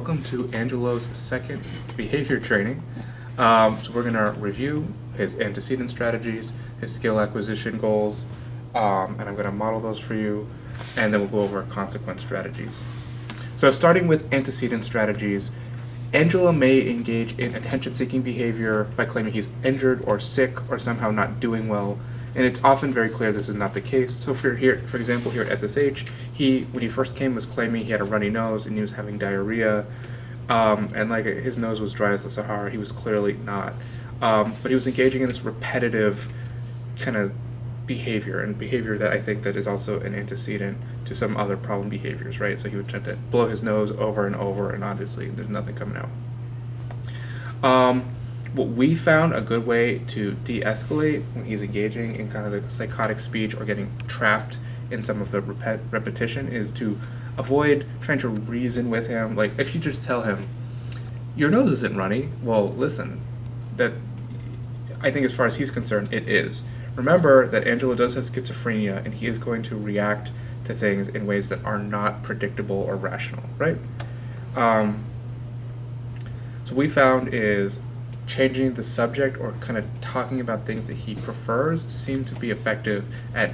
welcome to Angelo's second behavior training. So we're going to review his antecedent strategies, his skill acquisition goals, and I'm going to model those for you, and then we'll go over consequence strategies. So starting with antecedent strategies, Angelo may engage in attention-seeking behavior by claiming he's injured or sick or somehow not doing well, and it's often very clear this is not the case. So for example, here at SSH, when he first came, was claiming he had a runny nose and he was having diarrhea, and like his nose was dry as the Sahara. He was clearly not, but he was engaging in this repetitive kind of behavior, and behavior that I think that is also an antecedent to some other problem behaviors, right? So he would tend to blow his nose over and over, and obviously there's nothing coming out. What we found a good way to de-escalate when he's engaging in kind of the psychotic speech or getting trapped in some of the repetition is to avoid trying to reason with him. Like, if you just tell him, your nose isn't runny, well, listen, that I think as far as he's concerned, it is. Remember that Angelo does have schizophrenia, and he is going to react to things in ways that are not predictable or rational, right? So what we found is changing the subject or kind of talking about things that he prefers seem to be effective at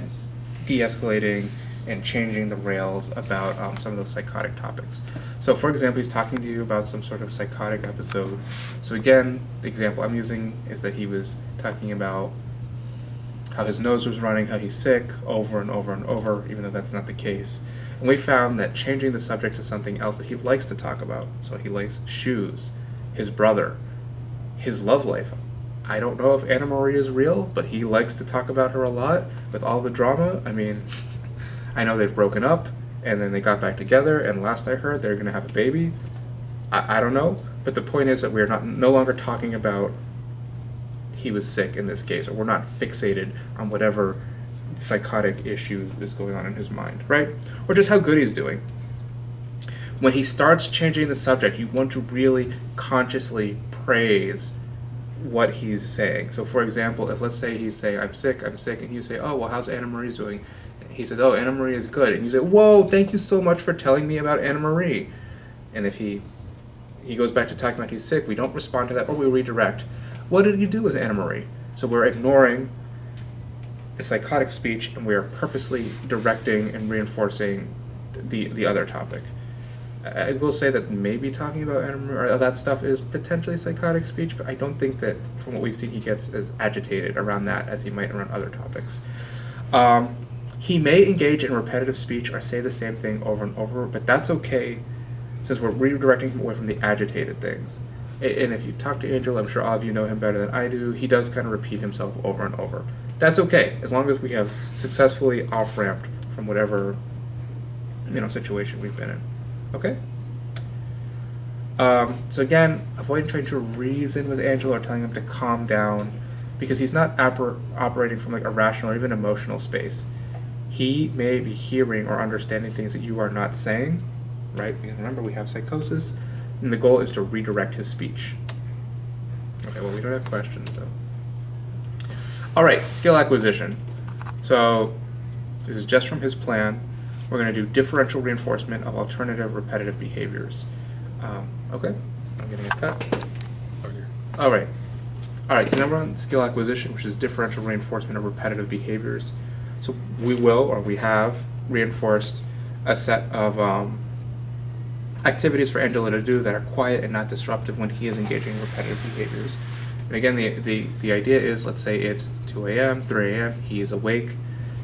de-escalating and changing the rails about some of those psychotic topics. So for example, he's talking to you about some sort of psychotic episode. So again, the example I'm using is that he was talking about how his nose was running, how he's sick, over and over and over, even though that's not the case. And we found that changing the subject to something else that he likes to talk about, so he likes shoes, his brother, his love life. I don't know if Anna Marie is real, but he likes to talk about her a lot with all the drama. I mean, I know they've broken up, and then they got back together, and last I heard, they're going to have a baby. I don't know, but the point is that we're no longer talking about he was sick in this case, or we're not fixated on whatever psychotic issue is going on in his mind, right? Or just how good he's doing. When he starts changing the subject, you want to really consciously praise what he's saying. So for example, if let's say he's saying, I'm sick, and you say, oh, well, how's Anna Marie doing? And he says, oh, Anna Marie is good. And you say, whoa, thank you so much for telling me about Anna Marie. And if he goes back to talking about he's sick, we don't respond to that, or we redirect. What did you do with Anna Marie? So we're ignoring the psychotic speech, and we are purposely directing and reinforcing the other topic. I will say that maybe talking about Anna Marie or that stuff is potentially psychotic speech, but I don't think that from what we've seen he gets as agitated around that as he might around other topics. He may engage in repetitive speech or say the same thing over and over, but that's okay since we're redirecting him away from the agitated things. And if you talk to Angelo, I'm sure all of you know him better than I do, he does kind of repeat himself over and over. That's okay, as long as we have successfully off-ramped from whatever situation we've been in. Okay? So again, avoid trying to reason with Angelo or telling him to calm down, because he's not operating from like a rational or even emotional space. He may be hearing or understanding things that you are not saying, right? Because remember, we have psychosis, and the goal is to redirect his speech. Okay, well, we don't have questions, so. All right, skill acquisition. So this is just from his plan. We're going to do differential reinforcement of alternative repetitive behaviors. Okay, I'm getting a cut. All right, so now we're on skill acquisition, which is differential reinforcement of repetitive behaviors. So we have reinforced a set of activities for Angelo to do that are quiet and not disruptive when he is engaging in repetitive behaviors. And again, the idea is, let's say it's 2 a.m., 3 a.m., he is awake,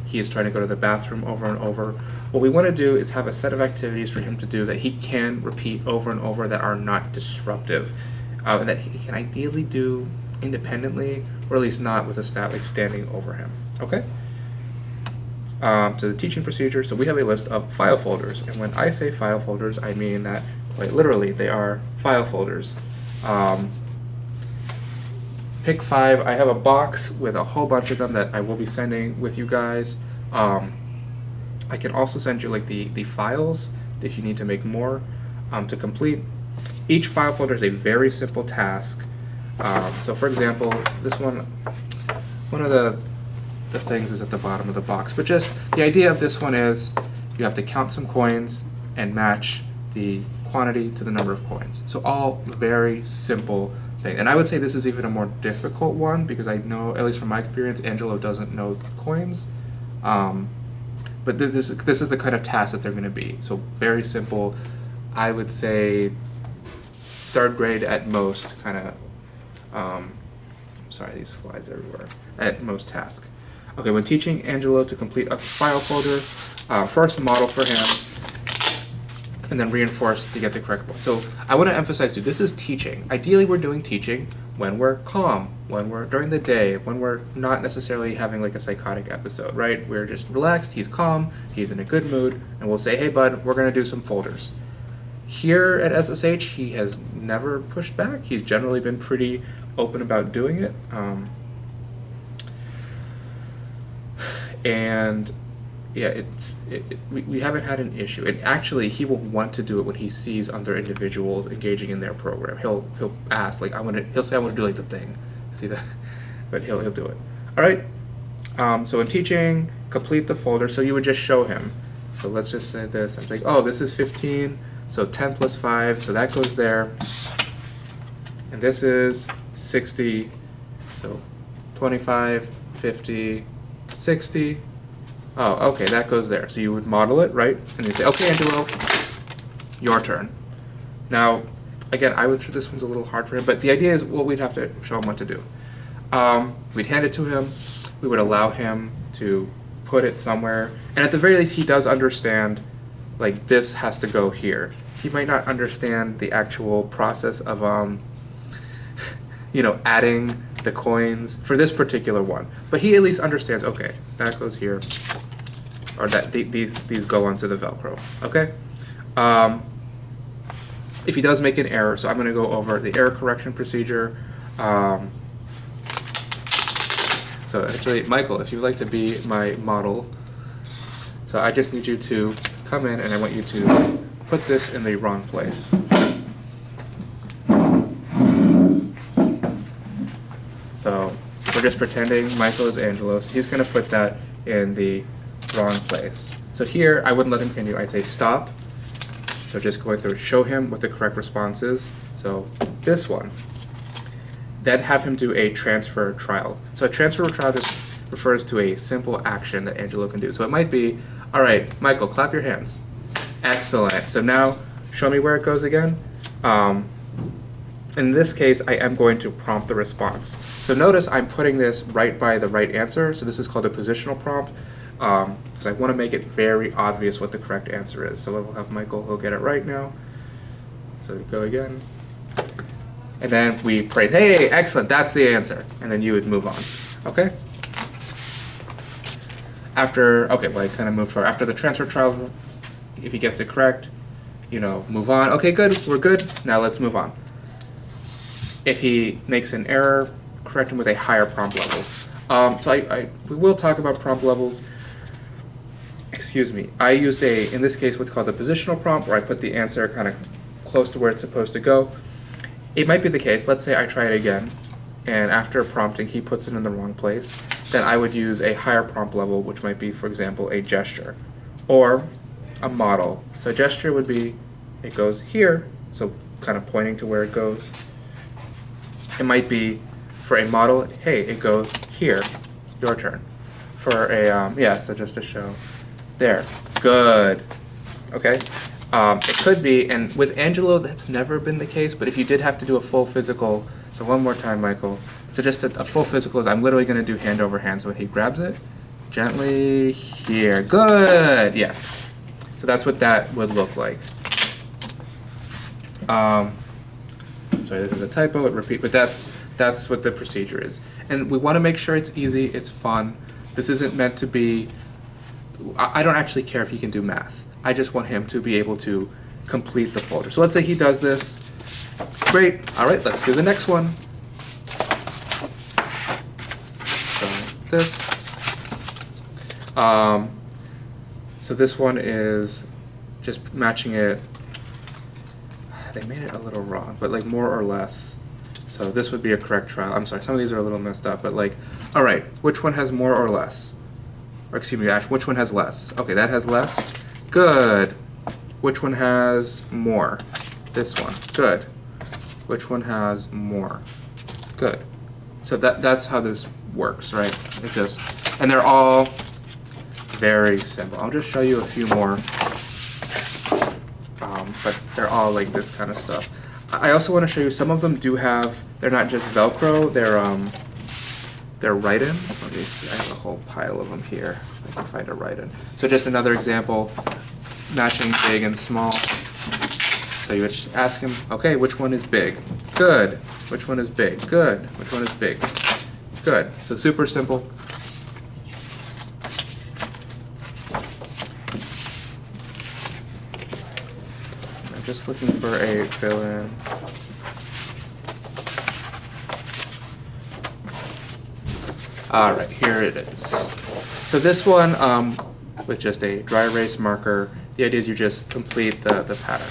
he is trying to go to the bathroom over and over. What we want to do is have a set of activities for him to do that he can repeat over and over that are not disruptive, and that he can ideally do independently, or at least not with a staff like standing over him. Okay? So the teaching procedure, so we have a list of file folders, and when I say file folders, I mean that quite literally they are file folders. Pick 5. I have a box with a whole bunch of them that I will be sending with you guys. I can also send you like the files if you need to make more to complete. Each file folder is a very simple task. So for example, this one of the things is at the bottom of the box, but just the idea of this one is you have to count some coins and match the quantity to the number of coins. So all very simple thing. And I would say this is even a more difficult one because I know, at least from my experience, Angelo doesn't know coins. But this is the kind of task that they're going to be. So very simple. I would say 3rd grade at most, kind of, sorry, these flies everywhere, at most task. Okay, when teaching Angelo to complete a file folder, first model for him, and then reinforce to get the correct one. So I want to emphasize too, this is teaching. Ideally, we're doing teaching when we're calm, when we're during the day, when we're not necessarily having like a psychotic episode, right? We're just relaxed, he's calm, he's in a good mood, and we'll say, hey bud, we're gonna do some folders. Here at SSH, he has never pushed back. He's generally been pretty open about doing it. And yeah, we haven't had an issue. And actually, he will want to do it when he sees other individuals engaging in their program. He'll ask, like, he'll say, I want to do like the thing. See that? But he'll do it. All right. So in teaching, complete the folder. So you would just show him. So let's just say this. I'm like, oh, this is 15. So 10 plus 5. So that goes there. And this is 60. So 25, 50, 60. Oh, okay, that goes there. So you would model it, right? And you say, okay, Angelo, your turn. Now, again, I would say this one's a little hard for him, but the idea is, well, we'd have to show him what to do. We'd hand it to him. We would allow him to put it somewhere. And at the very least, he does understand, like, this has to go here. He might not understand the actual process of, adding the coins for this particular one. But he at least understands, okay, that goes here. Or that these go onto the Velcro, okay? If he does make an error, so I'm going to go over the error correction procedure. So actually, Michael, if you'd like to be my model, so I just need you to come in and I want you to put this in the wrong place. So we're just pretending Michael is Angelo. So he's going to put that in the wrong place. So here, I wouldn't let him continue. I'd say stop. So just going through, show him what the correct response is. So this one. Then have him do a transfer trial. So a transfer trial just refers to a simple action that Angelo can do. So it might be, all right, Michael, clap your hands. Excellent. So now, show me where it goes again. In this case, I am going to prompt the response. So notice I'm putting this right by the right answer. So this is called a positional prompt. Because I want to make it very obvious what the correct answer is. So we'll have Michael, he'll get it right now. So we go again. And then we praise, hey, excellent, that's the answer. And then you would move on, okay? Okay, well I kind of moved forward. After the transfer trial, if he gets it correct, move on. Okay, good, we're good. Now let's move on. If he makes an error, correct him with a higher prompt level. So we will talk about prompt levels. Excuse me. I used in this case, what's called a positional prompt, where I put the answer kind of close to where it's supposed to go. It might be the case, let's say I try it again, and after prompting, he puts it in the wrong place, then I would use a higher prompt level, which might be, for example, a gesture, or a model. So a gesture would be, it goes here, so kind of pointing to where it goes. It might be, for a model, hey, it goes here, your turn. For a, so just to show, there, good, okay? It could be, and with Angelo, that's never been the case, but if you did have to do a full physical, so one more time, Michael. So just a full physical is I'm literally going to do hand over hand, so when he grabs it, gently here, good, yeah. So that's what that would look like. Sorry, this is a typo, repeat, but that's what the procedure is. And we want to make sure it's easy, it's fun. This isn't meant to be, I don't actually care if he can do math. I just want him to be able to complete the folder. So let's say he does this. Great. All right, let's do the next one. So this. So this one is just matching it. They made it a little wrong, but like more or less. So this would be a correct trial. I'm sorry, some of these are a little messed up, but like, all right, which one has more or less? Or excuse me, Ash, which one has less? Okay, that has less. Good. Which one has more? This one. Good. Which one has more? Good. So that's how this works, right? It just, and they're all very simple. I'll just show you a few more, but they're all like this kind of stuff. I also want to show you some of them do have, they're not just Velcro, they're write-ins. Let me see, I have a whole pile of them here. I can find a write-in. So just another example, matching big and small. So you would just ask him, okay, which one is big? Good. Which one is big? Good. Which one is big? Good. So super simple. I'm just looking for a fill-in. All right, here it is. So this one, with just a dry erase marker, the idea is you just complete the pattern.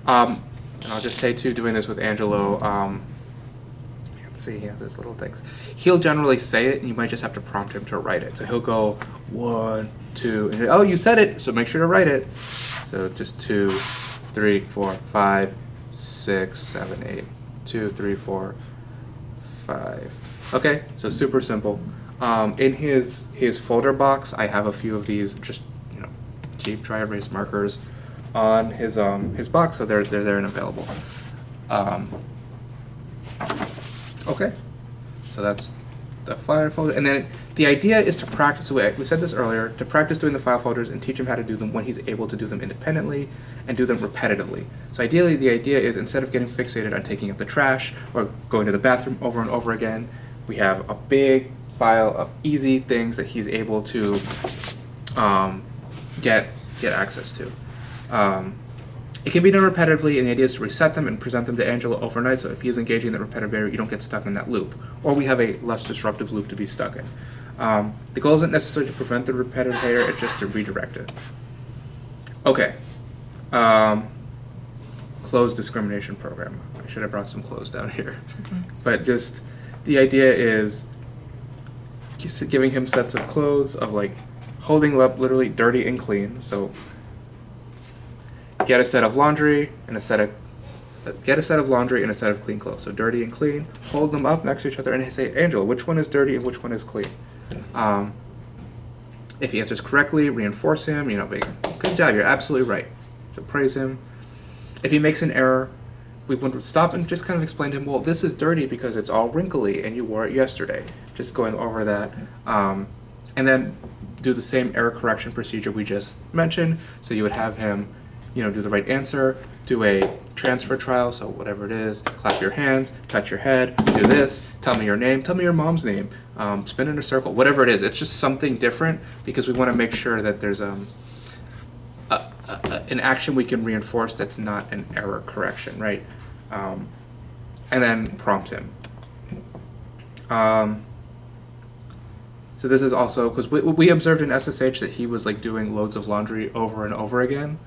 And I'll just say too, doing this with Angelo, let's see, he has his little things. He'll generally say it, and you might just have to prompt him to write it. So he'll go 1, 2, and oh, you said it, so make sure to write it. So just 2, 3, 4, 5, 6, 7, 8. 2, 3, 4, 5. Okay, so super simple. In his folder box, I have a few of these just cheap dry erase markers on his box, so they're there and available. Okay, so that's the file folder, and then the idea is to practice. So we said this earlier, to practice doing the file folders and teach him how to do them when he's able to do them independently and do them repetitively. So ideally, the idea is instead of getting fixated on taking up the trash or going to the bathroom over and over again, we have a big file of easy things that he's able to get access to. It can be done repetitively, and the idea is to reset them and present them to Angelo overnight, so if he is engaging in that repetitive behavior, you don't get stuck in that loop. Or we have a less disruptive loop to be stuck in. The goal isn't necessarily to prevent the repetitive behavior, it's just to redirect it. Okay. Clothes discrimination program. I should have brought some clothes down here. But just, the idea is giving him sets of clothes of like holding up literally dirty and clean. So get a set of laundry and a set of clean clothes. So dirty and clean, hold them up next to each other and say, Angela, which one is dirty and which one is clean? If he answers correctly, reinforce him, good job, you're absolutely right. So praise him. If he makes an error, we would stop and just kind of explain to him, well, this is dirty because it's all wrinkly and you wore it yesterday. Just going over that. And then do the same error correction procedure we just mentioned. So you would have him do the right answer, do a transfer trial, so whatever it is, clap your hands, touch your head, do this, tell me your name, tell me your mom's name, spin in a circle, whatever it is. It's just something different because we want to make sure that there's an action we can reinforce that's not an error correction, right? And then prompt him. So this is also, because we observed in SSH that he was like doing loads of laundry over and over again.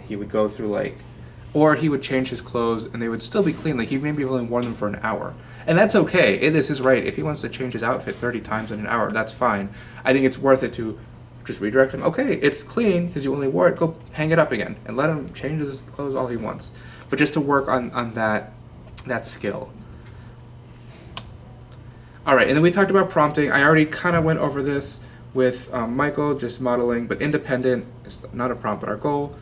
He would go through or he would change his clothes and they would still be clean. Like he maybe only worn them for an hour. And that's okay. It is his right. If he wants to change his outfit 30 times in an hour, that's fine. I think it's worth it to just redirect him. Okay, it's clean because you only wore it. Go hang it up again and let him change his clothes all he wants. But just to work on that skill. All right, and then we talked about prompting. I already kind of went over this with Michael, just modeling, but independent is not a prompt, but our goal.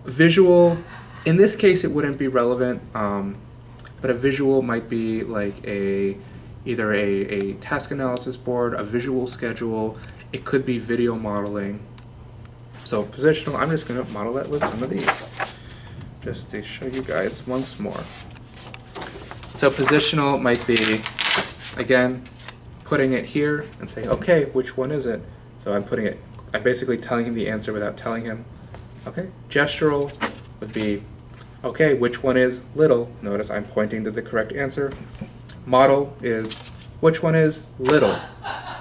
Visual, in this case, it wouldn't be relevant, but a visual might be like either a task analysis board, a visual schedule. It could be video modeling. So positional, I'm just going to model that with some of these, just to show you guys once more. So positional might be, again, putting it here and say, okay, which one is it? So I'm basically telling him the answer without telling him. Okay, gestural would be, okay, which one is little? Notice I'm pointing to the correct answer. Model is, which one is little?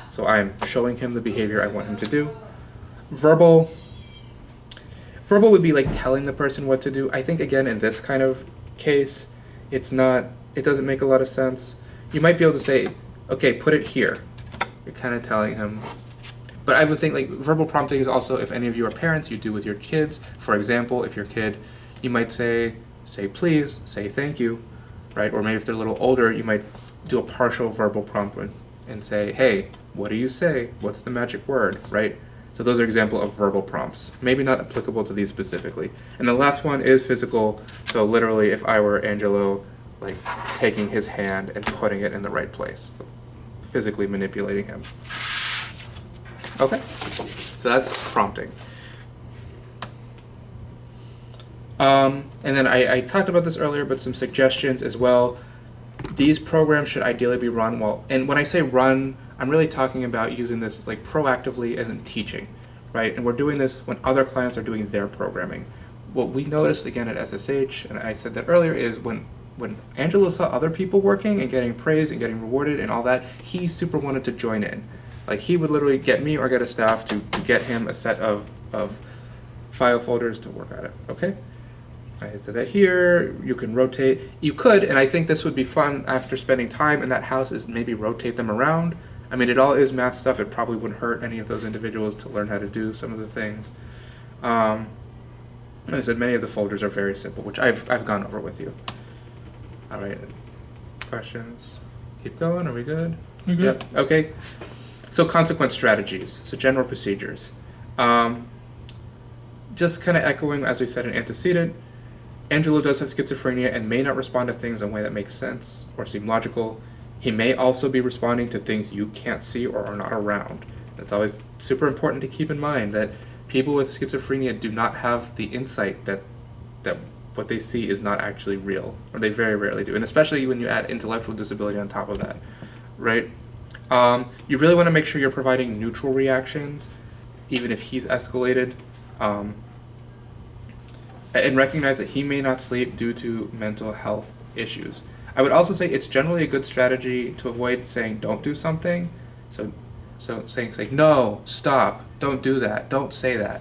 So I'm showing him the behavior I want him to do. Verbal would be like telling the person what to do. I think, again, in this kind of case, it doesn't make a lot of sense. You might be able to say, okay, put it here. You're kind of telling him, But I would think like verbal prompting is also, if any of you are parents, you do with your kids. For example, if your kid, you might say please, say thank you, right? Or maybe if they're a little older, you might do a partial verbal prompt and say, hey, what do you say? What's the magic word, right? So those are examples of verbal prompts. Maybe not applicable to these specifically. And the last one is physical. So literally, if I were Angelo, like taking his hand and putting it in the right place. So physically manipulating him. Okay, so that's prompting. And then I talked about this earlier, but some suggestions as well. These programs should ideally be run well, and when I say run, I'm really talking about using this like proactively as in teaching, right? And we're doing this when other clients are doing their programming. What we noticed again at SSH, and I said that earlier, is when Angelo saw other people working and getting praised and getting rewarded and all that, he super wanted to join in. Like he would literally get me or get a staff to get him a set of file folders to work at it, okay? I did that here. You can rotate. You could, and I think this would be fun after spending time in that house, is maybe rotate them around. I mean, it all is math stuff. It probably wouldn't hurt any of those individuals to learn how to do some of the things. And I said many of the folders are very simple, which I've gone over with you. All right. Questions? Keep going. Are we good? You're good. Yep. Okay. So consequence strategies. So general procedures. Just kind of echoing, as we said, in antecedent, Angelo does have schizophrenia and may not respond to things in a way that makes sense or seem logical. He may also be responding to things you can't see or are not around. It's always super important to keep in mind that people with schizophrenia do not have the insight that what they see is not actually real, or they very rarely do, and especially when you add intellectual disability on top of that, right? You really want to make sure you're providing neutral reactions, even if he's escalated. And recognize that he may not sleep due to mental health issues. I would also say it's generally a good strategy to avoid saying don't do something. So saying no, stop, don't do that, don't say that.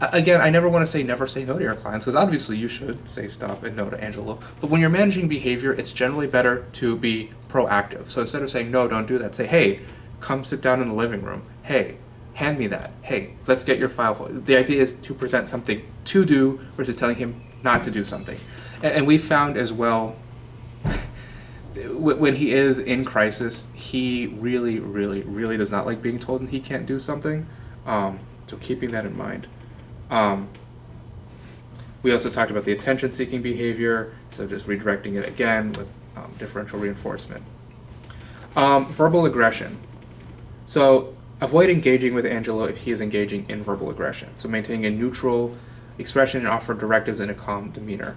Again, I never want to say never say no to your clients, because obviously you should say stop and no to Angelo. But when you're managing behavior, it's generally better to be proactive. So instead of saying no, don't do that, say, hey, come sit down in the living room. Hey, hand me that. Hey, let's get your file. The idea is to present something to do versus telling him not to do something. And we found as well, when he is in crisis, he really, really, really does not like being told he can't do something. So keeping that in mind. We also talked about the attention-seeking behavior, so just redirecting it again with differential reinforcement. Verbal aggression. So avoid engaging with Angelo if he is engaging in verbal aggression. So maintaining a neutral expression and offer directives in a calm demeanor.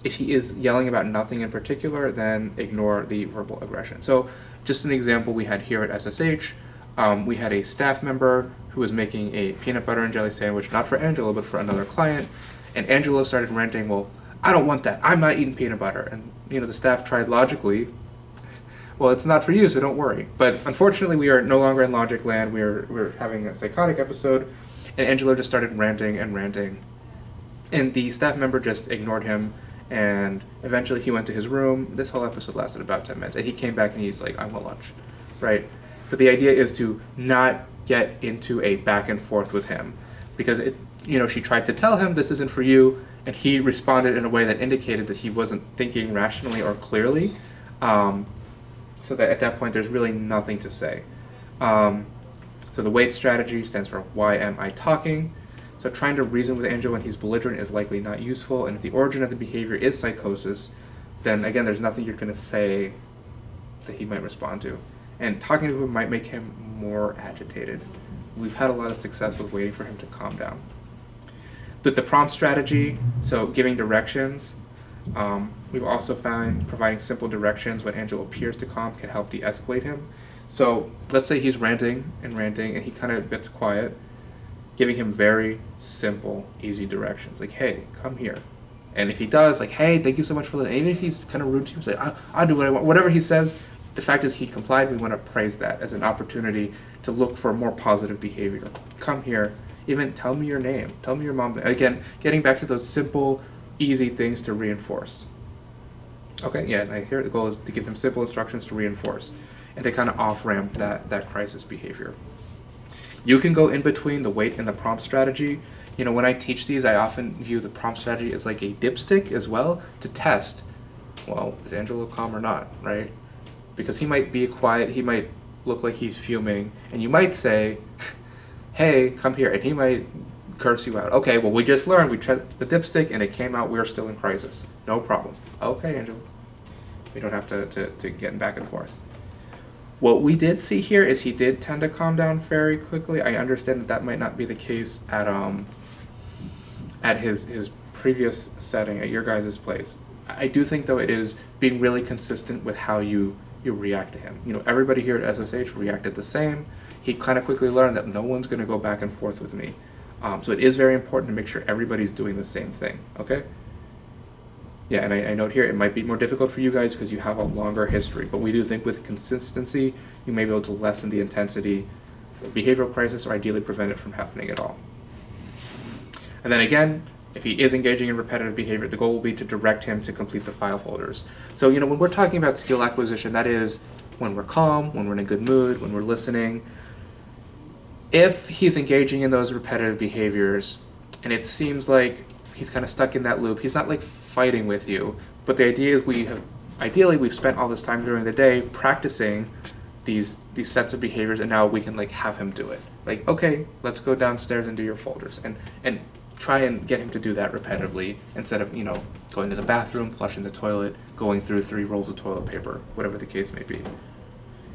If he is yelling about nothing in particular, then ignore the verbal aggression. So just an example we had here at SSH, we had a staff member who was making a peanut butter and jelly sandwich, not for Angelo, but for another client. And Angelo started ranting, well, I don't want that. I'm not eating peanut butter. And the staff tried logically, well, it's not for you, so don't worry. But unfortunately, we are no longer in logic land. We're having a psychotic episode, and Angelo just started ranting and ranting. And the staff member just ignored him, and eventually he went to his room. This whole episode lasted about 10 minutes, and he came back and he's like, I want lunch, right? But the idea is to not get into a back and forth with him, because she tried to tell him this isn't for you, and he responded in a way that indicated that he wasn't thinking rationally or clearly. So that at that point, there's really nothing to say. So the WAIT strategy stands for why am I talking? So trying to reason with Angelo when he's belligerent is likely not useful, and if the origin of the behavior is psychosis, then again, there's nothing you're going to say that he might respond to. And talking to him might make him more agitated. We've had a lot of success with waiting for him to calm down. With the prompt strategy, so giving directions, we've also found providing simple directions when Angelo appears to calm can help de-escalate him. So let's say he's ranting, and he kind of gets quiet. Giving him very simple, easy directions, like, hey, come here. And if he does, like, hey, thank you so much for that. Even if he's kind of rude to you, say, I'll do what I want. Whatever he says, the fact is he complied. We want to praise that as an opportunity to look for more positive behavior. Come here. Even tell me your name. Tell me your mom. Again, getting back to those simple, easy things to reinforce. Okay, yeah, and here the goal is to give them simple instructions to reinforce. and to kind of off-ramp that crisis behavior. You can go in between the wait and the prompt strategy. You know, when I teach these, I often view the prompt strategy as like a dipstick as well to test, well, is Angelo calm or not, right? Because he might be quiet, he might look like he's fuming, and you might say, hey, come here, and he might curse you out. Okay, well, we just learned, we tried the dipstick, and it came out we're still in crisis. No problem. Okay, Angelo. We don't have to get back and forth. What we did see here is he did tend to calm down very quickly. I understand that might not be the case at his previous setting at your guys' place. I do think, though, it is being really consistent with how you react to him. You know, everybody here at SSH reacted the same. He kind of quickly learned that no one's going to go back and forth with me. So it is very important to make sure everybody's doing the same thing, okay? Yeah, and I note here, it might be more difficult for you guys because you have a longer history, but we do think with consistency, you may be able to lessen the intensity of behavioral crisis or ideally prevent it from happening at all. And then again, if he is engaging in repetitive behavior, the goal will be to direct him to complete the file folders. So, you know, when we're talking about skill acquisition, that is when we're calm, when we're in a good mood, when we're listening. If he's engaging in those repetitive behaviors and it seems like he's kind of stuck in that loop, he's not like fighting with you, but the idea is we've spent all this time during the day practicing these sets of behaviors, and now we can like have him do it. Like, okay, let's go downstairs and do your folders, and try and get him to do that repetitively instead of, you know, going to the bathroom, flushing the toilet, going through 3 rolls of toilet paper, whatever the case may be.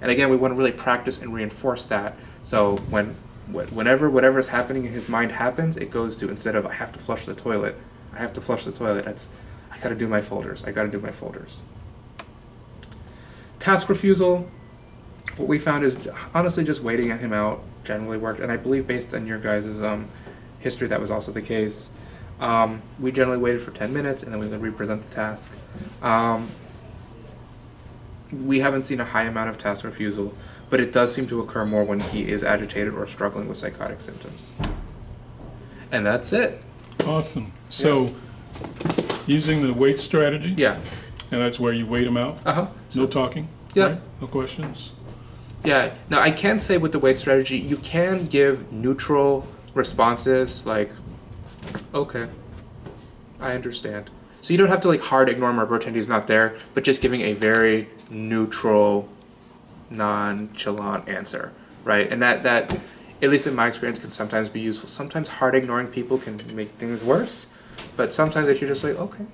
And again, we want to really practice and reinforce that. So whenever whatever is happening in his mind happens, it goes to, instead of I have to flush the toilet, that's I got to do my folders. Task refusal. What we found is honestly just waiting him out generally worked, and I believe based on your guys' history that was also the case. We generally waited for 10 minutes and then we would represent the task. We haven't seen a high amount of task refusal, but it does seem to occur more when he is agitated or struggling with psychotic symptoms. And that's it. Awesome. So, using the wait strategy? Yeah. And that's where you wait them out? Uh-huh. No talking? Yeah. Right? No questions? Yeah. Now, I can say with the wait strategy, you can give neutral responses like, okay, I understand. So you don't have to like hard ignore him or pretend he's not there, but just giving a very neutral, nonchalant answer, right? And that at least in my experience, can sometimes be useful. Sometimes hard ignoring people can make things worse, but sometimes if you're just like, okay,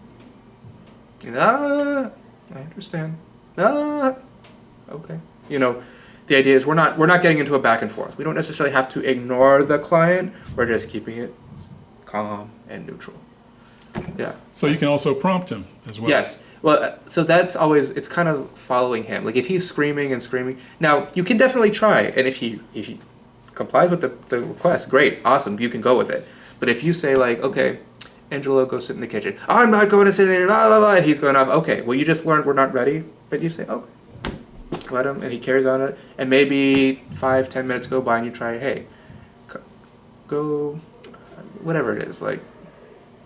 I understand, okay, you know, the idea is we're not getting into a back and forth. We don't necessarily have to ignore the client. We're just keeping it calm and neutral. Yeah. So you can also prompt him as well. Yes. Well, so that's always, it's kind of following him. Like if he's screaming and screaming, now you can definitely try, and if he complies with the request, great, awesome, you can go with it. But if you say like, okay, Angelo, go sit in the kitchen. I'm not going to sit there, blah, blah, blah, and he's going off, okay, well you just learned we're not ready, but you say, okay, let him, and he carries on it, and maybe 5-10 minutes go by and you try, hey, go, whatever it is, like,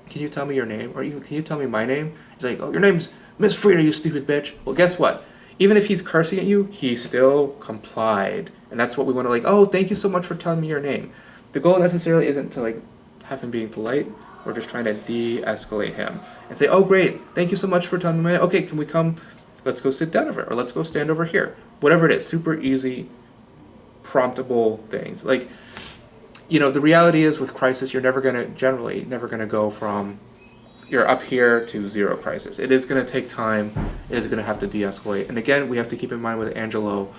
can you tell me your name? Or can you tell me my name? He's like, oh, your name's Miss Frida, you stupid bitch. Well, guess what? Even if he's cursing at you, he still complied. And that's what we want to like, oh, thank you so much for telling me your name. The goal necessarily isn't to like have him being polite. We're just trying to de-escalate him and say, oh, great, thank you so much for telling me my name. Okay, can we come, let's go sit down over, or let's go stand over here. Whatever it is, super easy, promptable things. Like, you know, the reality is with crisis, you're never going to go from you're up here to zero crisis. It is going to take time. It is going to have to de-escalate. And again, we have to keep in mind with Angelo,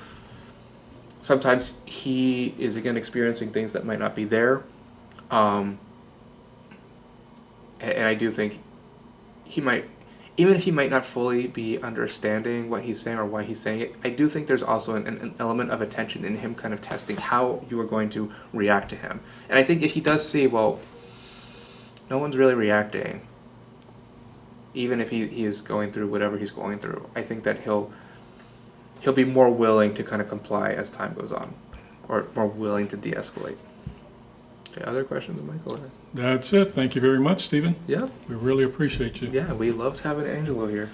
sometimes he is again experiencing things that might not be there. And I do think he might, even if he might not fully be understanding what he's saying or why he's saying it, I do think there's also an element of attention in him kind of testing how you are going to react to him. And I think if he does see, well, no one's really reacting, even if he is going through whatever he's going through, I think that he'll be more willing to kind of comply as time goes on, or more willing to de-escalate. Okay, other questions, Michael? That's it. Thank you very much, Stephen. Yeah. We really appreciate you. Yeah, we loved having Angelo here.